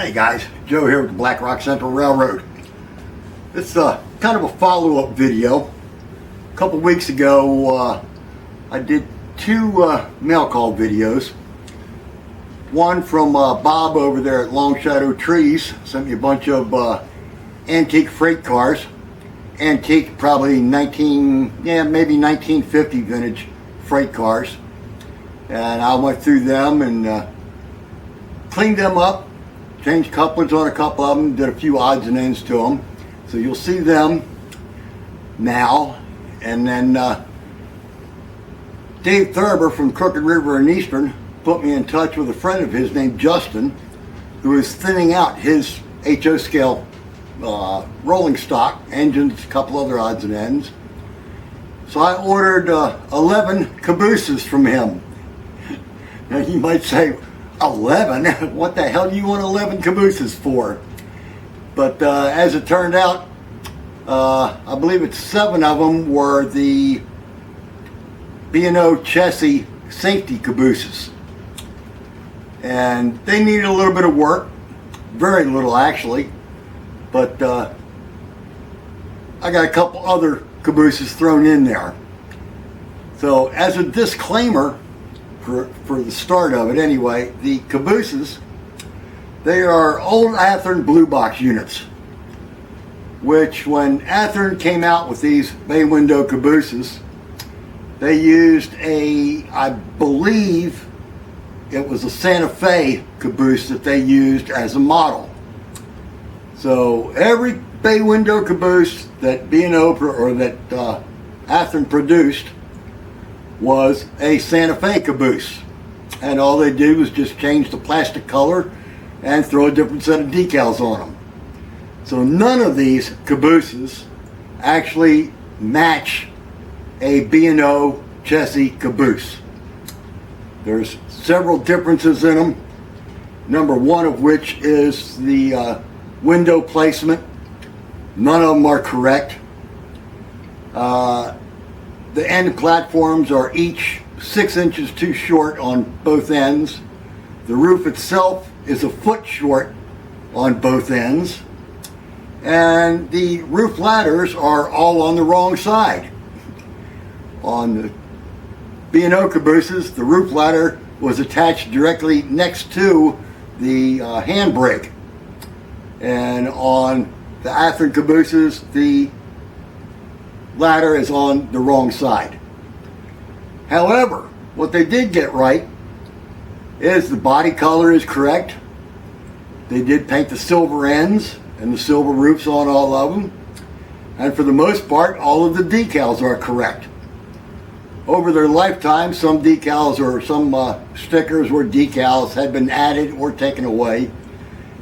Hey guys, Joe here with the Black Rock Central Railroad. It's kind of a follow-up video. A couple weeks ago I did two mail call videos. One from Bob over there at Long Shadow Trees, sent me a bunch of antique freight cars. Antique, probably maybe 1950 vintage freight cars. And I went through them and cleaned them up. Changed couplers on a couple of them, did a few odds and ends to them. So you'll see them now. And then Dave Thurber from Crooked River and Eastern put me in touch with a friend of his named Justin, who is thinning out his HO scale rolling stock, engines, a couple other odds and ends. So I ordered 11 cabooses from him. Now you might say, 11? What the hell do you want 11 cabooses for? But as it turned out, I believe it's 7 of them were the B&O chassis safety cabooses. And they needed a little bit of work, very little actually, but I got a couple other cabooses thrown in there. So as a disclaimer, for the start of it anyway, the cabooses, they are old Athearn blue box units, which when Athearn came out with these bay window cabooses, they used I believe it was a Santa Fe caboose that they used as a model. So every bay window caboose that B&O or that Athearn produced was a Santa Fe caboose, and all they did was just change the plastic color and throw a different set of decals on them. So none of these cabooses actually match a B&O chassis caboose. There's several differences in them, number one of which is the window placement. None of them are correct. The end platforms are each 6 inches too short on both ends. The roof itself is a foot short on both ends. And the roof ladders are all on the wrong side. On the B&O cabooses, the roof ladder was attached directly next to the handbrake. And on the Athearn cabooses, the ladder is on the wrong side. However, what they did get right is the body color is correct. They did paint the silver ends and the silver roofs on all of them. And for the most part, all of the decals are correct. Over their lifetime, some decals or some stickers or decals had been added or taken away.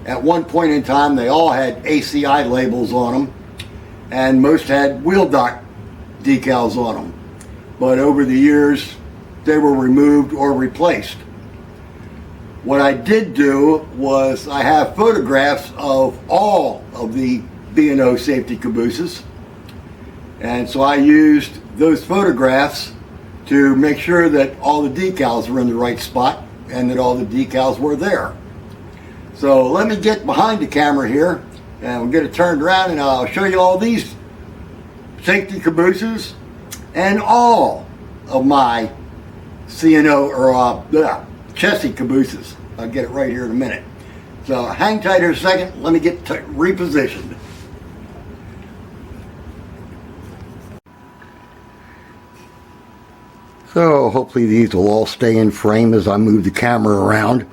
At one point in time, they all had ACI labels on them, and most had wheel dock decals on them. But over the years, they were removed or replaced. What I did do was I have photographs of all of the B&O safety cabooses, and so I used those photographs to make sure that all the decals were in the right spot and that all the decals were there. So let me get behind the camera here and we'll get it turned around and I'll show you all these safety cabooses and all of my C&O or chassis cabooses. I'll get it right here in a minute. So hang tight here a second. Let me get repositioned. So hopefully these will all stay in frame as I move the camera around.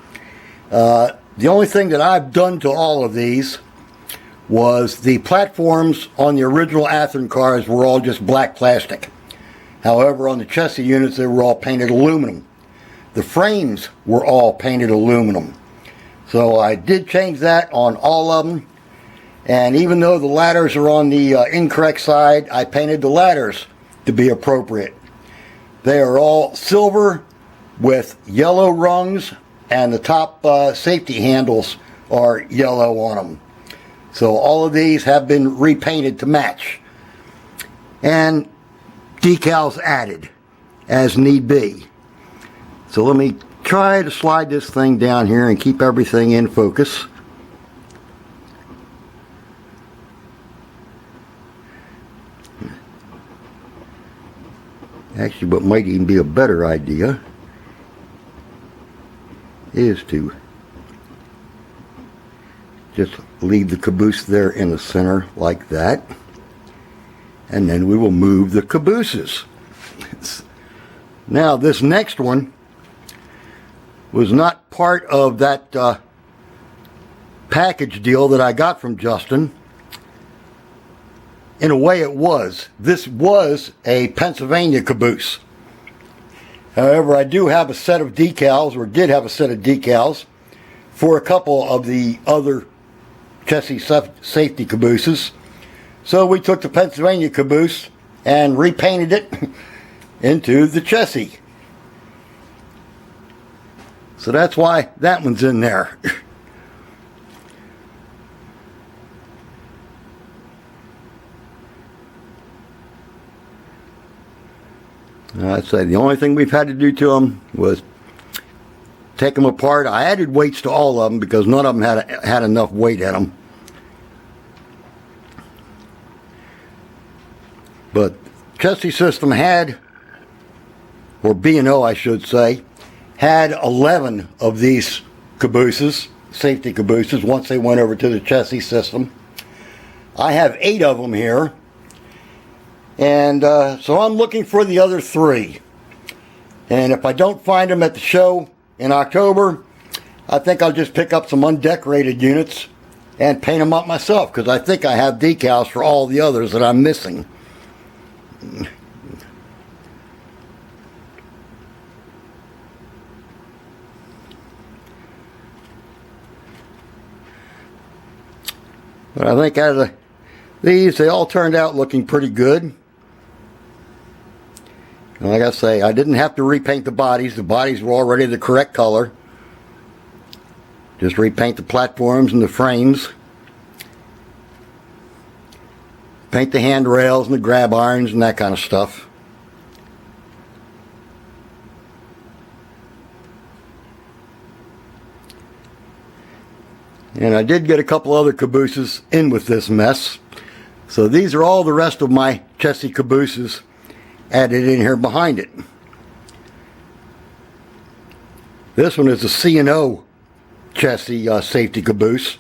The only thing that I've done to all of these was the platforms on the original Athearn cars were all just black plastic. However, on the chassis units, they were all painted aluminum. The frames were all painted aluminum. So I did change that on all of them. And even though the ladders are on the incorrect side, I painted the ladders to be appropriate. They are all silver with yellow rungs, and the top safety handles are yellow on them. So all of these have been repainted to match. And decals added as need be. So let me try to slide this thing down here and keep everything in focus. Actually, what might even be a better idea is to just leave the caboose there in the center like that, and then we will move the cabooses. Now this next one was not part of that package deal that I got from Justin. In a way it was. This was a Pennsylvania caboose. However, I do have a set of decals, or did have a set of decals, for a couple of the other chassis safety cabooses. So we took the Pennsylvania caboose and repainted it into the chassis. So that's why that one's in there. I'd say the only thing we've had to do to them was take them apart. I added weights to all of them because none of them had enough weight in them. But chassis system had, or B&O I should say, had 11 of these cabooses, safety cabooses, once they went over to the chassis system. I have 8 of them here. And so I'm looking for the other 3. And if I don't find them at the show in October, I think I'll just pick up some undecorated units and paint them up myself, because I think I have decals for all the others that I'm missing. But I think out of these, they all turned out looking pretty good. And like I say, I didn't have to repaint the bodies. The bodies were already the correct color. Just repaint the platforms and the frames. Paint the handrails and the grab irons and that kind of stuff. And I did get a couple other cabooses in with this mess. So these are all the rest of my chassis cabooses added in here behind it. This one is a C&O chassis safety caboose.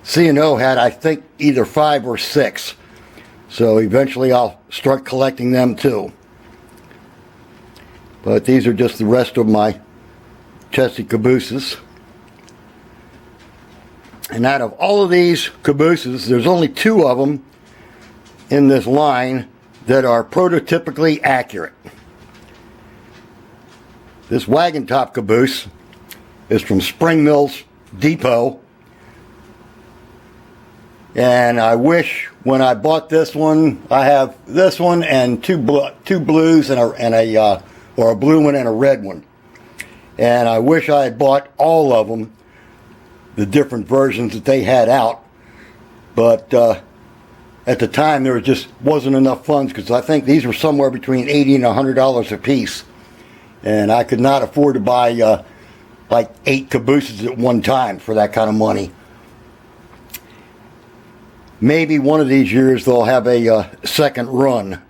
C&O had, I think, either 5 or 6. So eventually I'll start collecting them too. But these are just the rest of my chassis cabooses. And out of all of these cabooses, there's only 2 of them in this line that are prototypically accurate. This wagon top caboose is from Spring Mills Depot. And I wish when I bought this one, I have this one and two blues and a blue one and a red one. And I wish I had bought all of them, the different versions that they had out. But at the time, there just wasn't enough funds, because I think these were somewhere between $80 and $100 a piece. And I could not afford to buy like 8 cabooses at one time for that kind of money. Maybe one of these years they'll have a second run.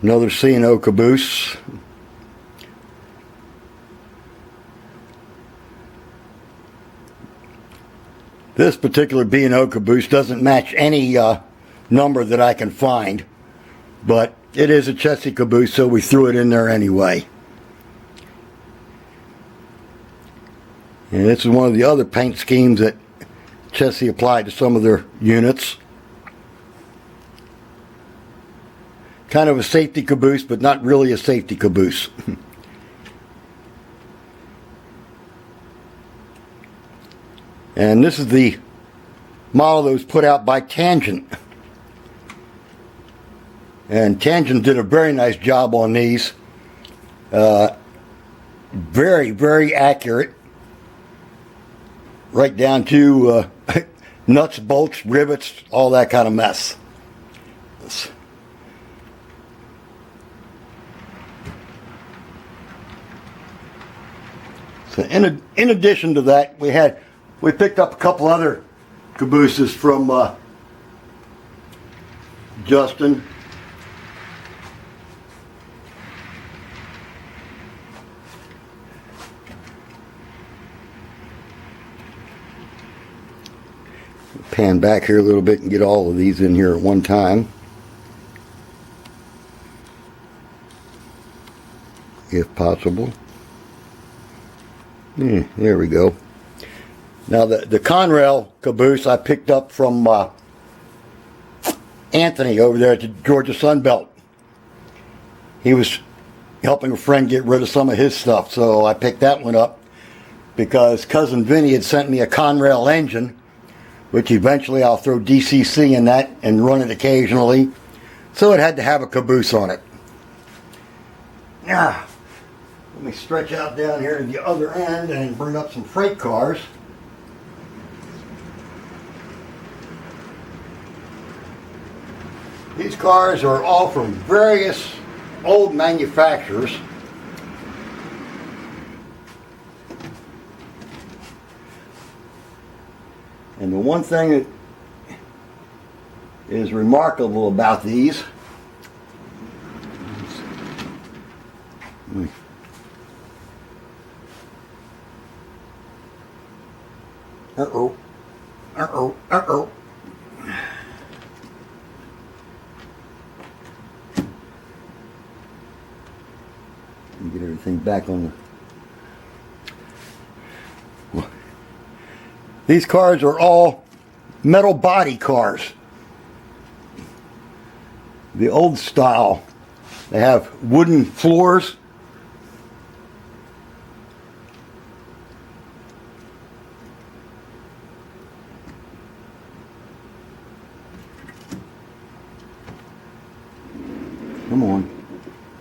Another C&O caboose. This particular B&O caboose doesn't match any number that I can find, but it is a chassis caboose, so we threw it in there anyway. And this is one of the other paint schemes that Chassis applied to some of their units. Kind of a safety caboose, but not really a safety caboose. And this is the model that was put out by Tangent. And Tangent did a very nice job on these. Very, very accurate. Right down to nuts, bolts, rivets, all that kind of mess. So in addition to that, we picked up a couple other cabooses from Justin. Pan back here a little bit and get all of these in here at one time, if possible. There we go. Now the Conrail caboose I picked up from Anthony over there at the Georgia Sunbelt. He was helping a friend get rid of some of his stuff, so I picked that one up because Cousin Vinny had sent me a Conrail engine, which eventually I'll throw DCC in that and run it occasionally. So it had to have a caboose on it. Now, let me stretch out down here to the other end and bring up some freight cars. These cars are all from various old manufacturers. And the one thing that is remarkable about these get everything back on the... These cars are all metal body cars. The old style. They have wooden floors. Come on.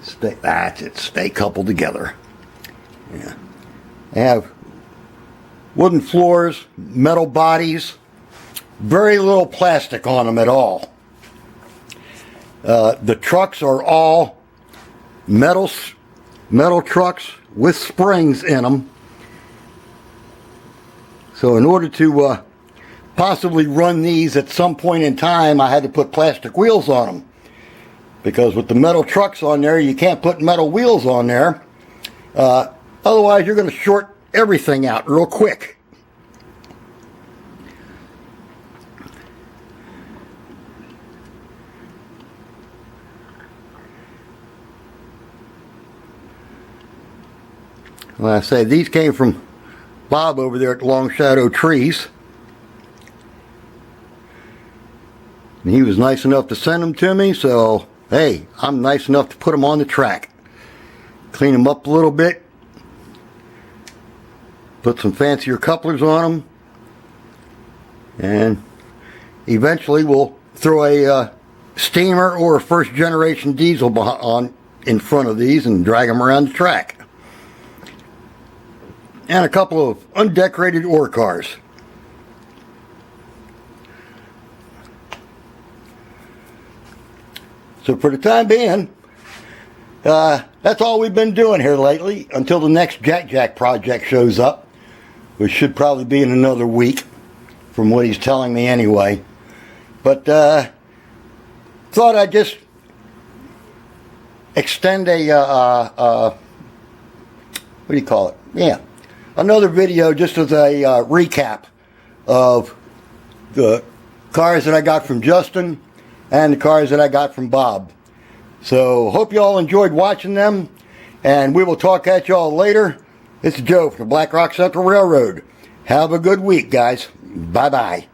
Stay, that's it. Stay coupled together. Yeah. They have wooden floors, metal bodies, very little plastic on them at all. The trucks are all metal trucks with springs in them. So in order to possibly run these at some point in time, I had to put plastic wheels on them. Because with the metal trucks on there, you can't put metal wheels on there. Otherwise, you're going to short everything out real quick. Well, I say these came from Bob over there at Long Shadow Trees. And he was nice enough to send them to me, so hey, I'm nice enough to put them on the track. Clean them up a little bit. Put some fancier couplers on them. And eventually we'll throw a steamer or a first generation diesel on in front of these and drag them around the track. And a couple of undecorated ore cars. So for the time being, that's all we've been doing here lately until the next Jack project shows up, which should probably be in another week from what he's telling me anyway. But thought I'd just extend a what do you call it? Yeah, another video just as a recap of the cars that I got from Justin and the cars that I got from Bob. So hope you all enjoyed watching them, and we will talk at y'all later. This is Joe from the Black Rock Central Railroad. Have a good week, guys. Bye-bye.